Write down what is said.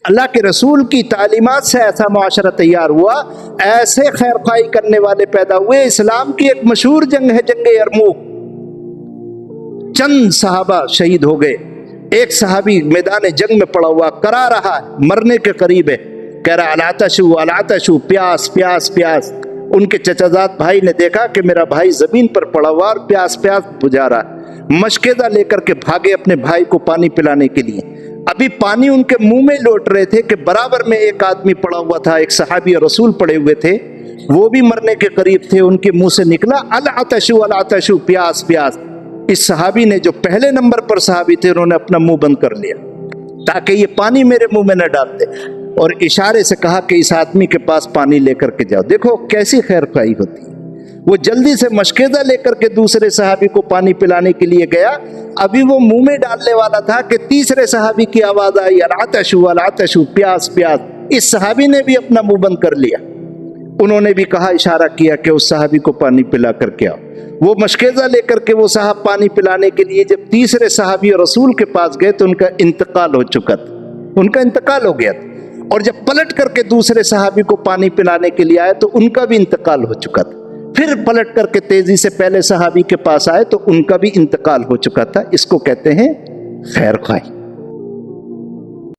اللہ کے رسول کی تعلیمات سے ایسا معاشرہ تیار ہوا، ایسے خیر خواہی کرنے والے پیدا ہوئے۔ اسلام کی ایک مشہور جنگ ہے جنگ یرموک، چند صحابہ شہید ہو گئے، ایک صحابی میدان جنگ میں پڑا ہوا کرا رہا ہے، مرنے کے قریب ہے، کہہ رہا العطشو العطشو، پیاس پیاس پیاس۔ ان کے چچا زاد بھائی نے دیکھا کہ میرا بھائی زمین پر پڑا ہوا اور پیاس پیاس بجھا رہا ہے، مشکیزہ لے کر کے بھاگے اپنے بھائی کو پانی پلانے کے لیے۔ ابھی پانی ان کے منہ میں لوٹ رہے تھے کہ برابر میں ایک آدمی پڑا ہوا تھا، ایک صحابی رسول پڑے ہوئے تھے، وہ بھی مرنے کے قریب تھے، ان کے منہ سے نکلا العطشو العطشو، پیاس پیاس۔ اس صحابی نے، جو پہلے نمبر پر صحابی تھے، انہوں نے اپنا منہ بند کر لیا تاکہ یہ پانی میرے منہ میں نہ ڈال دے، اور اشارے سے کہا کہ اس آدمی کے پاس پانی لے کر کے جاؤ۔ دیکھو کیسی خیر خواہی ہوتی ہے۔ وہ جلدی سے مشکیزہ لے کر کے دوسرے صحابی کو پانی پلانے کے لیے گیا، ابھی وہ منہ میں ڈالنے والا تھا کہ تیسرے صحابی کی آواز آئی العطشو العطشو، پیاس پیاس۔ اس صحابی نے بھی اپنا منہ بند کر لیا، انہوں نے بھی کہا، اشارہ کیا کہ اس صحابی کو پانی پلا کر کے آؤ۔ وہ مشکیزہ لے کر کے وہ صاحب پانی پلانے کے لیے جب تیسرے صحابی رسول کے پاس گئے تو ان کا انتقال ہو چکا تھا، ان کا انتقال ہو گیا تھا، اور جب پلٹ کر کے دوسرے صحابی کو پانی پلانے کے لیے آئے تو ان کا بھی انتقال ہو چکا تھا، پھر پلٹ کر کے تیزی سے پہلے صحابی کے پاس آئے تو ان کا بھی انتقال ہو چکا تھا۔ اس کو کہتے ہیں خیر خواہی۔